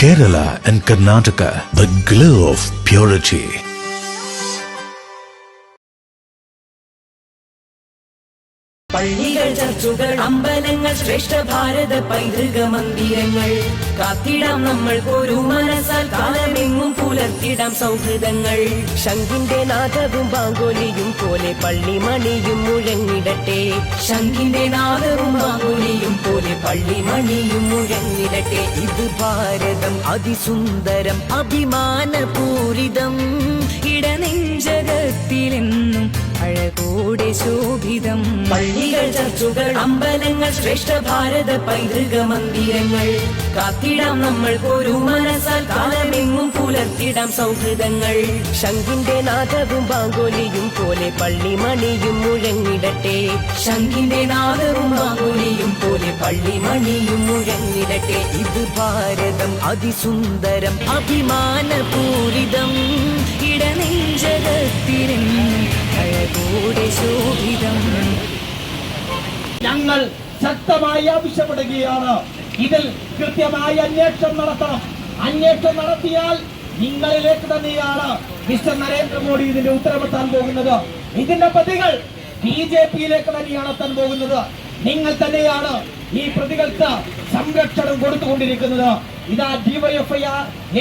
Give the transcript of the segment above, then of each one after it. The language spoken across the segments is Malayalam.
Kerala and Karnataka, the glow of purity. പള്ളികൾ, ചർച്ചുകൾ, അമ്പലങ്ങൾ, ശ്രേഷ്ഠ ഭാരത പൈതൃക മന്ദിരങ്ങൾ കാത്തിടാം നമ്മൾ ഒരു മനസ്സാൽ കാലമെങ്ങും പുലർത്തിടാം സൗഹൃദങ്ങൾ. ശംഖിന്റെ നാദവും ബാങ്കോലിയും പോലെ പള്ളിമണിയും മുഴങ്ങിടട്ടെ. ശംഖിന്റെ നാദവും ബാങ്കോലിയും പോലെ പള്ളിമണിയും മുഴങ്ങിടട്ടെ. ഇത് ഭാരതം അതിസുന്ദരം അഭിമാനപൂരിതം, ഇടനെഞ്ചകത്തിലെന്നും അഴകോടെ ശോഭിതം. പള്ളികൾ, ചർച്ചുകൾ, അമ്പലങ്ങൾ, ശ്രേഷ്ഠ ഭാരത പൈതൃക മന്ദിരങ്ങൾ കാത്തിടാം നമ്മൾ ഒരു മനസ്സാൽ കാലമെങ്ങും പുലർത്തിടാം സൗഹൃദങ്ങൾ. ശംഖിന്റെ നാദവും ബാങ്കോലിയും പോലെ പള്ളിമണിയും മുഴങ്ങിടട്ടെ. ശംഖിന്റെ നാദവും ബാങ്കോലിയും പോലെ പള്ളിമണിയും മുഴങ്ങിടട്ടെ. ഇത് ഭാരതം അതിസുന്ദരം അഭിമാനപൂരിതം, ഇടനെഞ്ചകത്തിലെന്നും അഴകോടെ ശോഭിതം. ഞങ്ങൾ ശക്തമായി ആവശ്യപ്പെടുകയാണ്, ഇതിൽ കൃത്യമായ അന്വേഷണം നടത്തണം. അന്വേഷണം നടത്തിയാൽ നിങ്ങളിലേക്ക് തന്നെയാണ് മിസ്റ്റർ നരേന്ദ്രമോദി ഇതിന്റെ ഉത്തരവെത്താൻ പോകുന്നത്. ഇതിന്റെ പ്രതികൾ BJP-യിലേക്ക് തന്നെയാണ് എത്താൻ പോകുന്നത്. നിങ്ങൾ തന്നെയാണ് ഈ പ്രതികൾക്ക് സംരക്ഷണം കൊടുത്തുകൊണ്ടിരിക്കുന്നത്. ഇതാ DYFI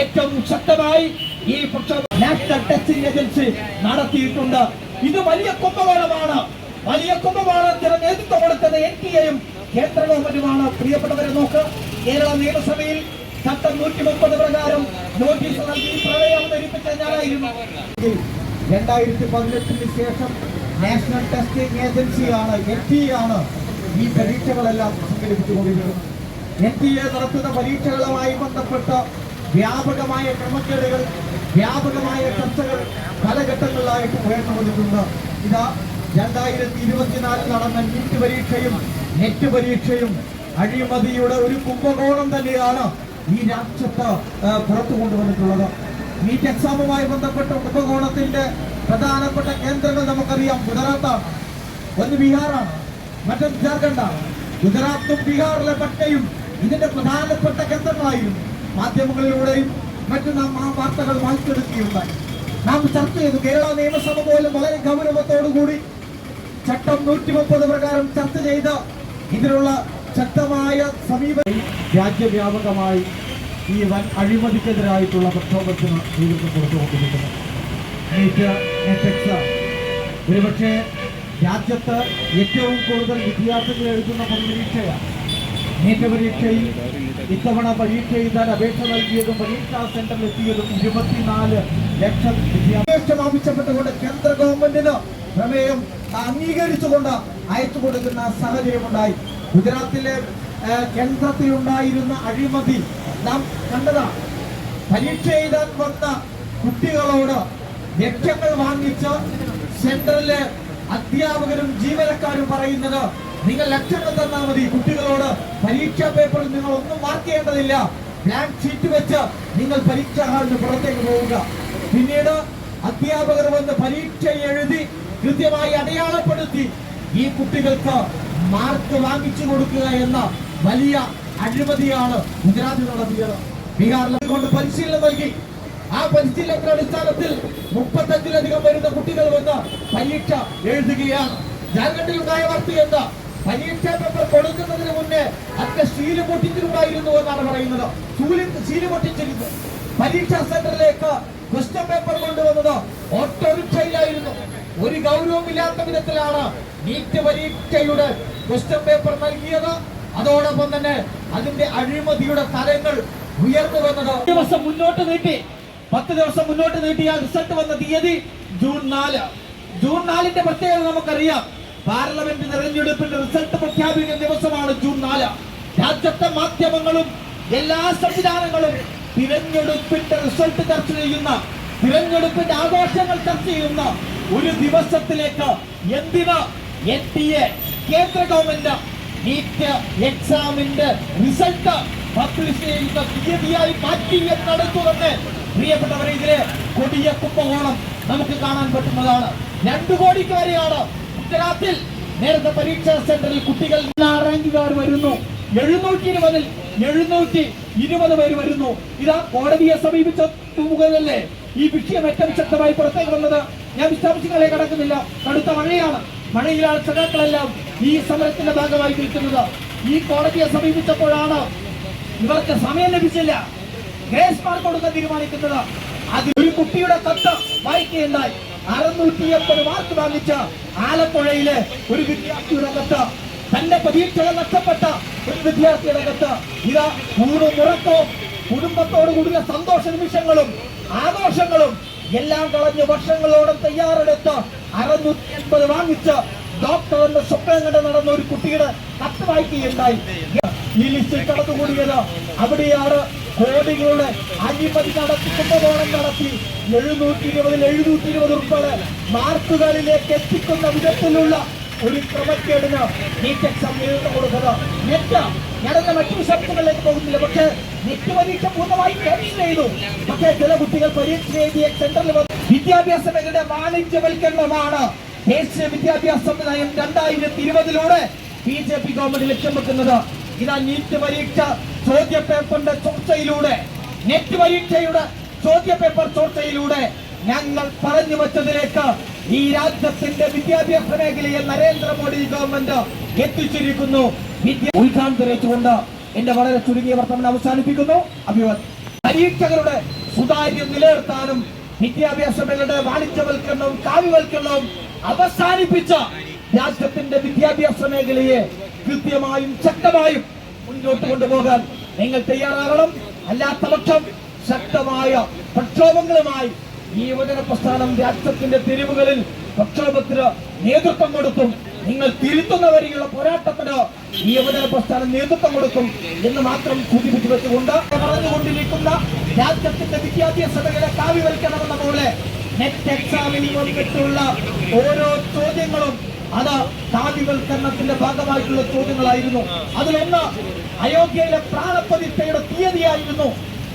ഏറ്റവും ശക്തമായി ഈ നാഷണൽ ടെസ്റ്റിംഗ് ഏജൻസി നടത്തിയിട്ടുണ്ട്. ഇത് വലിയ കുംഭകോണമാണ്. വലിയ കുംഭകോണത്തിന് നേതൃത്വം കൊടുത്തത് NTA-യും കേന്ദ്ര ഗവൺമെന്റുമാണ്. പ്രിയപ്പെട്ടവരെ നോക്ക്, കേരള നിയമസഭയിൽ ചട്ടം 130 പ്രകാരം നോട്ടീസ് നൽകി പ്രളയം അവതരിപ്പിച്ച ഞാനായിരുന്നു. 2018 ശേഷം നാഷണൽ ടെസ്റ്റിംഗ് ഏജൻസിയാണ് NTA ഈ പരീക്ഷകളെല്ലാം സംഘടിപ്പിച്ചുകൊണ്ടിരിക്കുന്നത്. NTA നടത്തുന്ന പരീക്ഷകളുമായി ബന്ധപ്പെട്ട വ്യാപകമായ ക്രമക്കേടുകൾ, വ്യാപകമായ ചർച്ചകൾ പല ഘട്ടങ്ങളിലായിട്ട് ഉയർന്നു വന്നിട്ടുണ്ട്. ഇതാ 2024 നടന്ന നീറ്റ് പരീക്ഷയും നെറ്റ് പരീക്ഷയും അഴിമതിയുടെ ഒരു കുംഭകോണം തന്നെയാണ് ഈ രാജ്യത്ത് പുറത്തു കൊണ്ടുവന്നിട്ടുള്ളത്. നീറ്റ് എക്സാമുമായി ബന്ധപ്പെട്ട കുംഭകോണത്തിന്റെ പ്രധാനപ്പെട്ട കേന്ദ്രങ്ങൾ നമുക്കറിയാം. ഗുജറാത്താണ്, ഒന്ന് ബീഹാറാണ്, മറ്റൊന്ന് ജാർഖണ്ഡാണ്. ഗുജറാത്തും ബീഹാറിലെ പട്നയും ഇതിന്റെ പ്രധാനപ്പെട്ട കേന്ദ്രങ്ങളായിരുന്നു. മാധ്യമങ്ങളിലൂടെയും മറ്റും നാം ആ വാർത്തകൾ വായിച്ചെടുക്കുകയുണ്ടായി. നാം ചർച്ച ചെയ്തു. കേരള നിയമസഭ പോലും വളരെ ഗൗരവത്തോടുകൂടി ചട്ടം 130 പ്രകാരം ചർച്ച ചെയ്ത് ഇതിനുള്ള ശക്തമായ സമീപനം രാജ്യവ്യാപകമായി ഈ വൻ അഴിമതിക്കെതിരായിട്ടുള്ള പ്രക്ഷോഭത്തിന് നേതൃത്വം കൊടുത്തുകൊണ്ടിരിക്കുന്നു. ഒരുപക്ഷെ രാജ്യത്ത് ഏറ്റവും കൂടുതൽ വിദ്യാർത്ഥികൾ എഴുതുന്ന പരീക്ഷയാണ് നീറ്റ് പരീക്ഷയിൽ. ഇത്തവണ പരീക്ഷ എഴുതാൻ അപേക്ഷ നൽകിയതും പരീക്ഷാ സെന്ററിൽ എത്തിയതും 24 ലക്ഷം വിദ്യാഭ്യാസം ആവശ്യപ്പെട്ടുകൊണ്ട് കേന്ദ്ര ഗവൺമെന്റിന് പ്രമേയം അംഗീകരിച്ചുകൊണ്ട് അയച്ചു കൊടുക്കുന്ന സാഹചര്യമുണ്ടായി. ഗുജറാത്തിലെ കേന്ദ്രത്തിലുണ്ടായിരുന്ന അഴിമതി നാം കണ്ടതാണ്. പരീക്ഷ എഴുതാൻ വന്ന കുട്ടികളോട് ലക്ഷങ്ങൾ വാങ്ങിച്ച് സെന്ററിലെ അധ്യാപകരും ജീവനക്കാരും പറയുന്നത്, നിങ്ങൾ ലക്ഷങ്ങൾ തന്നാൽ മതി, കുട്ടികളോട് പരീക്ഷാ പേപ്പറിൽ നിങ്ങൾ ഒന്നും മാർക്ക് ചെയ്യേണ്ടതില്ല, ബ്ലാങ്ക് ഷീറ്റ് വെച്ച് നിങ്ങൾ പരീക്ഷാ ഹാളിന് പുറത്തേക്ക് പോവുക. പിന്നീട് അധ്യാപകർ വന്ന് പരീക്ഷ എഴുതി കൃത്യമായി അടയാളപ്പെടുത്തി ഈ കുട്ടികൾക്ക് മാർക്ക് വാങ്ങിച്ചു കൊടുക്കുക എന്ന വലിയ അഴിമതിയാണ് ഗുജറാത്തിൽ നടത്തിയത്. ബീഹാറിലെ കൊണ്ട് പരിശീലനം നൽകി. ആ പരിശീലനത്തിന്റെ അടിസ്ഥാനത്തിൽ 35-ലധികം വരുന്ന കുട്ടികൾ വന്ന് പരീക്ഷ എഴുതുകയാണ്. ജാർഖണ്ഡിലുണ്ടായ വാർത്ത എന്താ? പരീക്ഷാ പേപ്പർ കൊടുക്കുന്നതിന് മുന്നേ ഒക്കെ ശീല് പൊട്ടിച്ചിട്ടുണ്ടായിരുന്നു എന്നാണ് പറയുന്നത്. ശീല് പൊട്ടിച്ചിരുന്നു. പരീക്ഷാ സെന്ററിലേക്ക് ക്വസ്റ്റ്യൻ പേപ്പർ കൊണ്ടുവന്നത് ഓട്ടോറിക്ഷയിലായിരുന്നു. ഒരു ഗൗരവമില്ലാത്ത വിധത്തിലാണ് നീറ്റ് പരീക്ഷയുടെ ക്വസ്റ്റ്യൻ പേപ്പർ നൽകിയത്. അതോടൊപ്പം തന്നെ അതിന്റെ അഴിമതിയുടെ തലങ്ങൾ ഉയർന്നു വന്നത് 10 ദിവസം മുന്നോട്ട് നീട്ടിയ റിസൾട്ട് വന്ന തീയതി ജൂൺ 4. ജൂൺ 4ന്റെ പ്രത്യേകത നമുക്കറിയാം. പാർലമെന്റ് തെരഞ്ഞെടുപ്പിന്റെ റിസൾട്ട് പ്രഖ്യാപിക്കുന്ന ദിവസമാണ് ജൂൺ 4. രാജ്യത്തെ മാധ്യമങ്ങളും എല്ലാ സംവിധാനങ്ങളും തിരഞ്ഞെടുപ്പിന്റെ റിസൾട്ട് ചർച്ച ചെയ്യുന്ന, തിരഞ്ഞെടുപ്പിന്റെ ആഘോഷങ്ങൾ ചർച്ച ചെയ്യുന്ന ഒരു ദിവസത്തിലേക്ക് എന്തിന് NTA കേന്ദ്ര ഗവൺമെന്റ് നീറ്റ് എക്സാമിന്റെ റിസൾട്ട് പബ്ലിഷ് ചെയ്യുന്ന തീയതിയായി മാറ്റി നടത്തുമെന്ന് പ്രിയപ്പെട്ടവരെ, ഇതിലെ കൊടിയ കുംഭകോണം നമുക്ക് കാണാൻ പറ്റുന്നതാണ്. 2 കോടിക്ക് വരെയാണ് ഗുജറാത്തിൽ നേരത്തെ പരീക്ഷാ സെന്ററിൽ കുട്ടികൾ റാങ്കുകാർ വരുന്നു. 720-ൽ 720 പേര് വരുന്നു. ഇതാ കോടതിയെ സമീപിച്ച മുഖേനല്ലേ ഈ വിഷയം ഏറ്റവും ശക്തമായി പുറത്തേക്ക് വന്നത്. ഞാൻ വിശദാംശങ്ങളെ കടക്കുന്നില്ല. കടുത്ത മഴയാണ്. മഴയിലാണ് സഖാക്കളെല്ലാം ഈ സമരത്തിന്റെ ഭാഗമായി നിൽക്കുന്നത്. ഈ കോടതിയെ സമീപിച്ചപ്പോഴാണ് ഇവർക്ക് സമയം ലഭിച്ചില്ല, ഗ്രേസ് മാർക്ക് കൊടുക്കാൻ തീരുമാനിക്കുന്നത്. അതിൽ ഒരു കുട്ടിയുടെ കത്ത് വായിക്കുകയുണ്ടായി. 680 മാർക്ക് വാങ്ങിച്ച ആലപ്പുഴയിലെ ഒരു വിദ്യാർത്ഥിയുടെ കത്ത്, തന്റെ പ്രതീക്ഷകൾ നഷ്ടപ്പെട്ട ഒരു വിദ്യാർത്ഥിയുടെ കത്ത്. ഇതാ ഊണും ഉറക്കവും കുടുംബത്തോടു കൂടിയ സന്തോഷ നിമിഷങ്ങളും ആഘോഷങ്ങളും എല്ലാം കളഞ്ഞ് വർഷങ്ങളോളം തയ്യാറെടുത്ത് 680 വാങ്ങിച്ച് ഡോക്ടർ എന്ന സ്വപ്നം കണ്ട് നടന്ന ഒരു കുട്ടിയുടെ കത്ത് വായിക്കുകയുണ്ടായി. ഈ ലിസ്റ്റിൽ കടന്നുകൂടിയത് അവിടെയാണ് കോടികളുടെ അഴിമതി നടത്തി കുംഭകോണം നടത്തി 720 ഉൾപ്പെടെ മാർക്കുകളിലേക്ക് എത്തിക്കുന്ന വിധത്തിലുള്ള ഒരു ക്രമക്കേടിന് നീറ്റ് എക്സാം നേതൃത്വം കൊടുക്കുന്നത്. ഞാനെന്റെ മറ്റു വിശദാംശങ്ങളിലേക്ക് പോകുന്നില്ല. പക്ഷേ നെറ്റ് പരീക്ഷ പൂർണ്ണമായി ക്യാൻസൽ ചെയ്തു. പക്ഷേ ചില കുട്ടികൾ പരീക്ഷ എഴുതിയ സെന്ററിൽ വിദ്യാഭ്യാസ മേഖലയുടെ വാണിജ്യവൽക്കരണമാണ് ദേശീയ വിദ്യാഭ്യാസ നയം 2020 BJP ഗവൺമെന്റ് ലക്ഷ്യം വെക്കുന്നത്. ഇതാ നീറ്റ് പരീക്ഷ ചോദ്യപേപ്പറിന്റെ ചോർച്ചയിലൂടെ, നെറ്റ് പരീക്ഷയുടെ ചോദ്യപേപ്പർ ചോർച്ചയിലൂടെ ഞങ്ങൾ പറഞ്ഞു വച്ചതിലേക്ക് ഈ രാജ്യത്തിന്റെ വിദ്യാഭ്യാസ മേഖലയെ നരേന്ദ്രമോദി ഗവൺമെന്റ് എത്തിച്ചിരിക്കുന്നു. ഉദ്ഘാടനം തെളിയിച്ചുകൊണ്ട് എന്റെ വളരെ ചുരുങ്ങിയ വർത്തമാനം അവസാനിപ്പിക്കുന്നു. അഭിവാദ്യം. പരീക്ഷകളുടെ സുതാര്യം നിലനിർത്താനും വിദ്യാഭ്യാസ മേഖലയുടെ വാണിജ്യവൽക്കരണവും കാവ്യവൽക്കരണവും അവസാനിപ്പിച്ച രാജ്യത്തിന്റെ വിദ്യാഭ്യാസ മേഖലയെ കൃത്യമായും ശക്തമായും മുന്നോട്ട് കൊണ്ടുപോകാൻ നിങ്ങൾ തയ്യാറാകണം. അല്ലാത്ത പക്ഷം ശക്തമായ പ്രക്ഷോഭങ്ങളുമായി ഈ യുവജന പ്രസ്ഥാനം രാജ്യത്തിന്റെ തെരുവുകളിൽ പ്രക്ഷോഭത്തിന് നേതൃത്വം കൊടുക്കും. നിങ്ങൾ തിരുത്തുന്ന വരെയുള്ള പോരാട്ടത്തിന് ഈ യുവജന പ്രസ്ഥാനം നേതൃത്വം കൊടുക്കും എന്ന് മാത്രം സൂചിപ്പിച്ചു വെച്ചുകൊണ്ട് പറഞ്ഞുകൊണ്ടിരിക്കുന്ന രാജ്യത്തിന്റെ വിദ്യാഭ്യാസ മേഖല കാവ്യവൽക്കരണമെന്ന പോലെ നെറ്റ് എക്സാമിൽ വന്നിട്ടുള്ള ഓരോ ചോദ്യങ്ങളും അത് കാവ്യവൽക്കരണത്തിന്റെ ഭാഗമായിട്ടുള്ള ചോദ്യങ്ങളായിരുന്നു. അതിലൊന്ന് അയോധ്യയിലെ പ്രാണപ്രതിഷ്ഠയുടെ തീയതിയായിരുന്നു.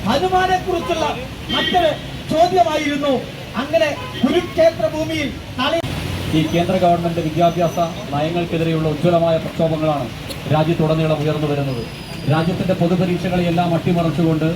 ഹനുമാനെ കുറിച്ചുള്ള മറ്റൊരു ചോദ്യമായിരുന്നു. അങ്ങനെ കുരുക്ഷേത്ര ഭൂമിയിൽ ഈ കേന്ദ്ര ഗവൺമെന്റ് വിദ്യാഭ്യാസ നയങ്ങൾക്കെതിരെയുള്ള ഉജ്ജ്വലമായ പ്രക്ഷോഭങ്ങളാണ് രാജ്യത്തുടനീളം ഉയർന്നു വരുന്നത്. രാജ്യത്തിന്റെ പൊതുപരീക്ഷകളെയെല്ലാം അട്ടിമറിച്ചുകൊണ്ട്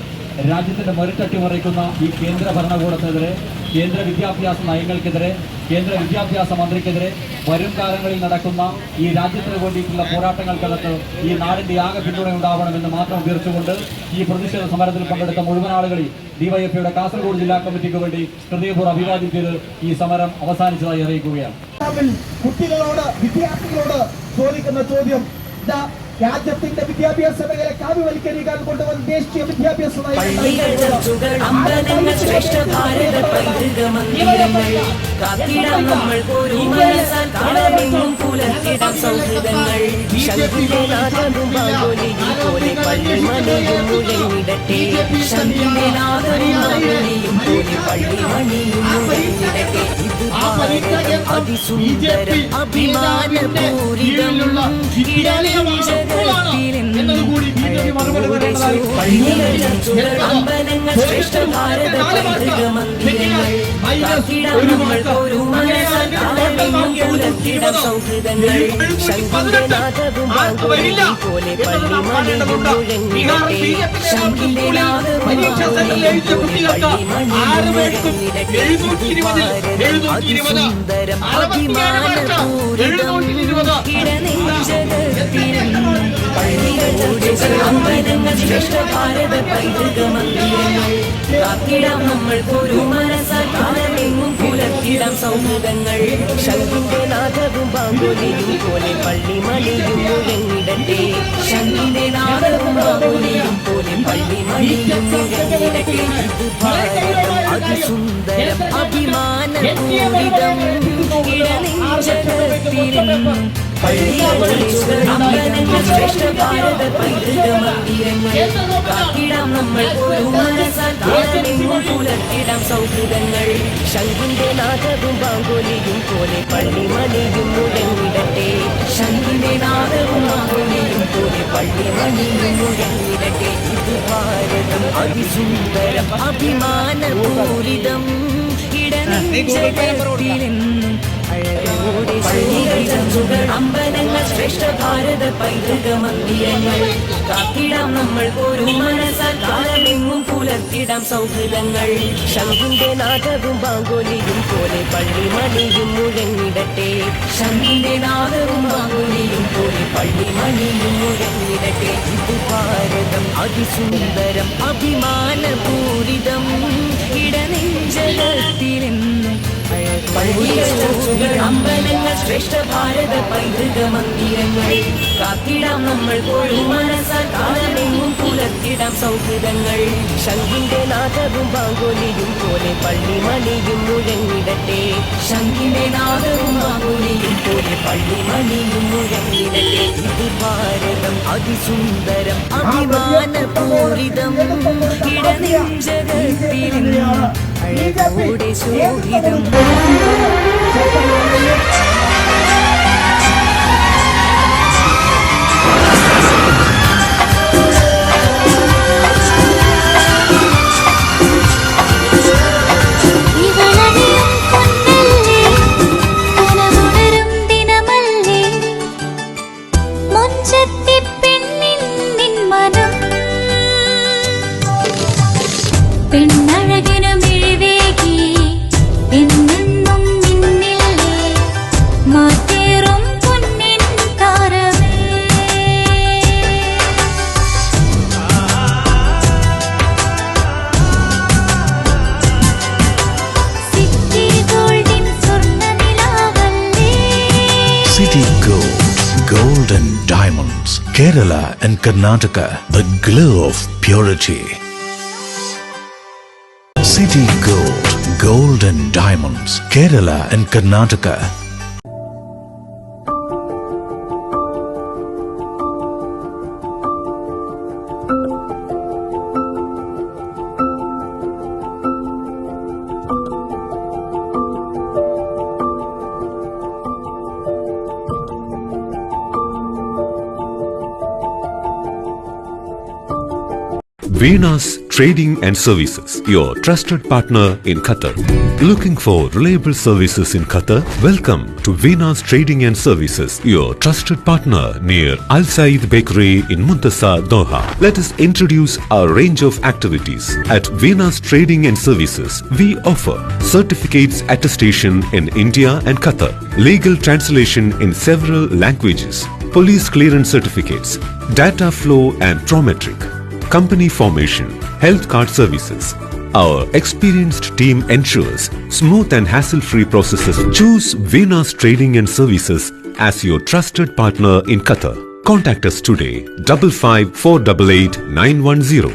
രാജ്യത്തിന്റെ മെറിറ്റട്ടിമറിക്കുന്ന ഈ കേന്ദ്ര ഭരണകൂടത്തിനെതിരെ, കേന്ദ്ര വിദ്യാഭ്യാസ നയങ്ങൾക്കെതിരെ, കേന്ദ്ര വിദ്യാഭ്യാസ മന്ത്രിക്കെതിരെ വരും കാലങ്ങളിൽ നടക്കുന്ന ഈ രാജ്യത്തിന് വേണ്ടിയിട്ടുള്ള പോരാട്ടങ്ങൾക്കകത്ത് ഈ നാടിന്റെ ആകെ പിന്തുണയുണ്ടാവണമെന്ന് മാത്രം അഭ്യർത്ഥിച്ചുകൊണ്ട് ഈ പ്രതിഷേധ സമരത്തിൽ പങ്കെടുത്ത മുഴുവൻ ആളുകളിൽ ഡിവൈഎഫ്ഐയുടെ കാസർഗോഡ് ജില്ലാ കമ്മിറ്റിക്ക് വേണ്ടി ഹൃദയപൂർവ്വം അഭിവാദ്യം ചെയ്ത് ഈ സമരം അവസാനിച്ചതായി അറിയിക്കുകയാണ്. കുട്ടികളോട്, വിദ്യാർത്ഥികളോട് ചോദിക്കുന്ന ചോദ്യം, രാജ്യത്തിന്റെ വിദ്യാഭ്യാസ മേഖല കാവ്യവൽക്കരിക്കാൻ കൊണ്ടുവന്ന ദേശീയ വിദ്യാഭ്യാസ അതിസുന്ദരം അഭിമാനപൂരിതമുള്ള അമ്പലങ്ങൾ ശ്രേഷ്ഠ ഭാരത പൈതൃകമന്ദിരങ്ങൾ സൗഹൃദങ്ങൾ ശംഖിന്റെ നാദവും മാംഗോലിയും പോലെ പള്ളിമണിയും മുഴങ്ങിടട്ടെ. ശംഖിന്റെ നാദവും മാംഗോലിയും പോലെ പള്ളിമണിയും മുഴങ്ങിടട്ടെ. അതിസുന്ദരം അഭിമാനപൂരിതം ഇടനെഞ്ചകത്തിലും അമ്പലങ്ങൾ ശ്രേഷ്ഠ ഭാരത പൈതൃകമന്ദിരങ്ങൾ കാത്തിടാം നമ്മൾ ഒരു മനസ്സാലെങ്ങും പുലർത്തിടാം സൗഹൃദങ്ങൾ ശംഖിന്റെ നാദവും ബാങ്കുലിയും പോലെ പള്ളിമണിയും മുഴങ്ങിടട്ടെ. ശംഖിന്റെ നാദവും ബാങ്കുലിയും പോലെ പള്ളിമണിയും മുഴങ്ങിടട്ടെ. ഇത് ഭാരതം അതിസുന്ദരം അഭിമാനപൂരിതം ഇടനെഞ്ചകത്തിലും അമ്പലങ്ങൾ ശ്രേഷ്ഠ ഭാരത പൈതൃകമന്ദിരങ്ങൾ കാത്തിടാം നമ്മൾ ഒരു മനസ്സാലെങ്ങും പുലർത്തിടാം സൗഹൃദങ്ങൾ ശംഖിന്റെ നാദവും ബാങ്കുലിയും പോലെ പള്ളിമണിയും മുഴങ്ങിടട്ടെ. ശംഖിന്റെ നാദവും ബാങ്കുലിയും പോലെ പള്ളിമണിയും മുഴങ്ങിടട്ടെ. ഇത് ഭാരതം അതിസുന്ദരം അഭിമാനപൂരിതം ഇടനെഞ്ചകത്തിലെന്നും അഴകോടെ ശോഭിതങ്ങൾ അമ്പലങ്ങൾ ശ്രേഷ്ഠ ഭാരത പൈതൃക മന്ദിരങ്ങൾ കാത്തിടാം നമ്മൾ ഒരു മനസ്സാൽ കാലമെങ്ങും പുലർത്തിടാം സൗഹൃദങ്ങൾ ശംഖിന്റെ നാദവും ബാങ്കോലിയും പോലെ പള്ളിമണിയും മുഴങ്ങിടട്ടെ ശംഖിന്റെ നാദവും ബാങ്കോലിയും പോലെ പള്ളിമണിയും മുഴങ്ങിടട്ടെ ഇത് ഭാരതം അതിസുന്ദരം അഭിമാനപൂരിതം ഇടനെഞ്ചകത്തിലെന്നും അമ്പലങ്ങൾ ശ്രേഷ്ഠ ഭാരത പൈതൃക മന്ദിരങ്ങൾ കാത്തിടാം നമ്മൾ ഒരു മനസ്സാൽ കാലമെങ്ങും പുലർത്തിടാം സൗഹൃദങ്ങൾ ശംഖിന്റെ നാദവും ബാങ്കോലിയും പോലെ പള്ളിമണിയും മുഴങ്ങിടട്ടെ ശംഖിന്റെ നാദവും ബാങ്കോലിയും പോലെ പള്ളിമണിയും മുഴങ്ങിടട്ടെ ഇത് ഭാരതം അതിസുന്ദരം അഭിമാനപൂരിതം ഇടനെഞ്ചകത്തിലെന്നും അഴകോടെ ശോഭിതം City Gold, Gold and Diamonds, Kerala and Karnataka, the glow of purity. City Gold, Gold and Diamonds, Kerala and Karnataka. Venus Trading and Services, your trusted partner in Qatar. Looking for reliable services in Qatar? Welcome to Venus Trading and Services, your trusted partner near Al Said Bakery in Muntasa, Doha. Let us introduce our range of activities. At Venus Trading and Services, we offer certificates attestation in India and Qatar, legal translation in several languages, police clearance certificates, data flow and Prometric, company formation, health card services. Our experienced team ensures smooth and hassle-free processes. Choose Venus Trading and Services as your trusted partner in Qatar. Contact us today, 55488910.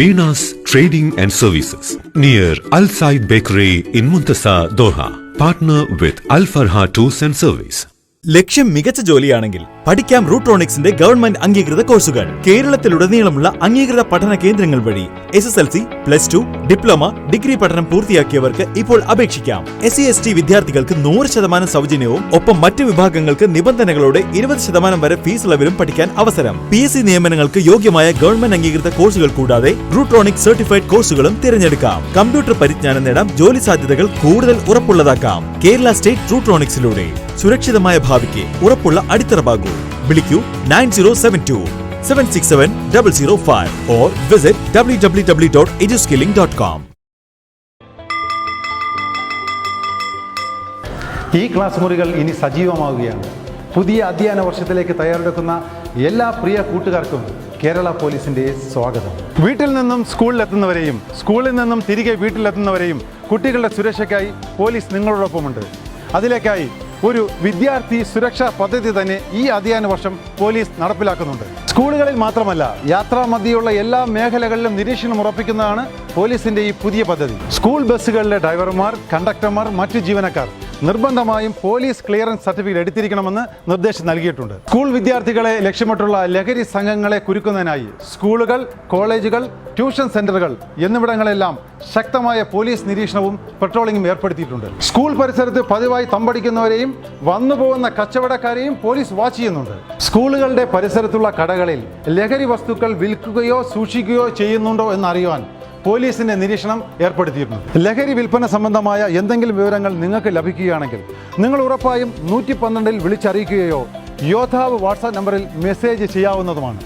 Venus Trading and Services, near Al Said Bakery in Muntasa, Doha. Partner with Al Farha Tours and Service. ലക്ഷ്യം മികച്ച ജോലിയാണെങ്കിൽ പഠിക്കാം റൂട്രോണിക്സിന്റെ ഗവൺമെന്റ് അംഗീകൃത കോഴ്സുകൾ. കേരളത്തിലുടനീളമുള്ള അംഗീകൃത പഠന കേന്ദ്രങ്ങൾ വഴി SSLC, +2, ഡിപ്ലോമ, ഡിഗ്രി പഠനം പൂർത്തിയാക്കിയവർക്ക് ഇപ്പോൾ അപേക്ഷിക്കാം. SC/ST വിദ്യാർത്ഥികൾക്ക് 100% സൗജന്യവും ഒപ്പം മറ്റ് വിഭാഗങ്ങൾക്ക് നിബന്ധനകളോടെ 20% വരെ ഫീസ് ഇളവിലും പഠിക്കാൻ അവസരം. PSC നിയമനങ്ങൾക്ക് യോഗ്യമായ ഗവൺമെന്റ് അംഗീകൃത കോഴ്സുകൾ കൂടാതെ റൂട്രോണിക്സ് സർട്ടിഫൈഡ് കോഴ്സുകളും തിരഞ്ഞെടുക്കാം. കമ്പ്യൂട്ടർ പരിജ്ഞാനം നേടാം, ജോലി സാധ്യതകൾ കൂടുതൽ ഉറപ്പുള്ളതാക്കാം. കേരള സ്റ്റേറ്റ് റൂട്രോണിക്സിലൂടെ സുരക്ഷിതമായ ഭാവിക്ക് ഉറപ്പുള്ള അടിത്തറ. വിളിക്കൂ 9072 767 005 or visit www.eduskilling.com. ഈ ക്ലാസ് മുറികൾ ഇനി സജീവമാവുകയാണ്. പുതിയ അധ്യയന വർഷത്തിലേക്ക് തയ്യാറെടുക്കുന്ന എല്ലാ പ്രിയ കൂട്ടുകാർക്കും കേരള പോലീസിന്റെ സ്വാഗതം. വീട്ടിൽ നിന്നും സ്കൂളിലെത്തുന്നവരെയും സ്കൂളിൽ നിന്നും തിരികെ വീട്ടിലെത്തുന്നവരെയും കുട്ടികളുടെ സുരക്ഷയ്ക്കായി പോലീസ് നിങ്ങളോടൊപ്പമുണ്ട്. അതിലേക്കായി ഒരു വിദ്യാർത്ഥി സുരക്ഷാ പദ്ധതി തന്നെ ഈ അധ്യയന വർഷം പോലീസ് നടപ്പിലാക്കുന്നുണ്ട്. സ്കൂളുകളിൽ മാത്രമല്ല, യാത്രാമധ്യയുള്ള എല്ലാ മേഖലകളിലും നിരീക്ഷണം ഉറപ്പിക്കുന്നതാണ് പോലീസിന്റെ ഈ പുതിയ പദ്ധതി. സ്കൂൾ ബസ്സുകളിലെ ഡ്രൈവർമാർ, കണ്ടക്ടർമാർ, മറ്റു ജീവനക്കാർ നിർബന്ധമായും പോലീസ് ക്ലിയറൻസ് സർട്ടിഫിക്കറ്റ് എടുത്തിരിക്കണമെന്ന് നിർദ്ദേശം നൽകിയിട്ടുണ്ട്. സ്കൂൾ വിദ്യാർത്ഥികളെ ലക്ഷ്യമിട്ടുള്ള ലഹരി സംഘങ്ങളെ കുരുക്കുന്നതിനായി സ്കൂളുകൾ, കോളേജുകൾ, ട്യൂഷൻ സെന്ററുകൾ എന്നിവിടങ്ങളെല്ലാം ശക്തമായ പോലീസ് നിരീക്ഷണവും പെട്രോളിംഗും ഏർപ്പെടുത്തിയിട്ടുണ്ട്. സ്കൂൾ പരിസരത്ത് പതിവായി തമ്പടിക്കുന്നവരെയും വന്നുപോകുന്ന കച്ചവടക്കാരെയും പോലീസ് വാച്ച് ചെയ്യുന്നുണ്ട്. സ്കൂളുകളുടെ പരിസരത്തുള്ള കടകളിൽ ലഹരി വസ്തുക്കൾ വിൽക്കുകയോ സൂക്ഷിക്കുകയോ ചെയ്യുന്നുണ്ടോ എന്നറിയുവാൻ പോലീസിന്റെ നിരീക്ഷണം ഏർപ്പെടുത്തിയിട്ടുണ്ട്. ലഹരി വിൽപ്പന സംബന്ധമായ എന്തെങ്കിലും വിവരങ്ങൾ നിങ്ങൾക്ക് ലഭിക്കുകയാണെങ്കിൽ നിങ്ങൾ ഉറപ്പായും 112-ൽ വിളിച്ചറിയിക്കുകയോ യോദ്ധാവ് വാട്സാപ്പ് നമ്പറിൽ മെസ്സേജ് ചെയ്യാവുന്നതുമാണ്.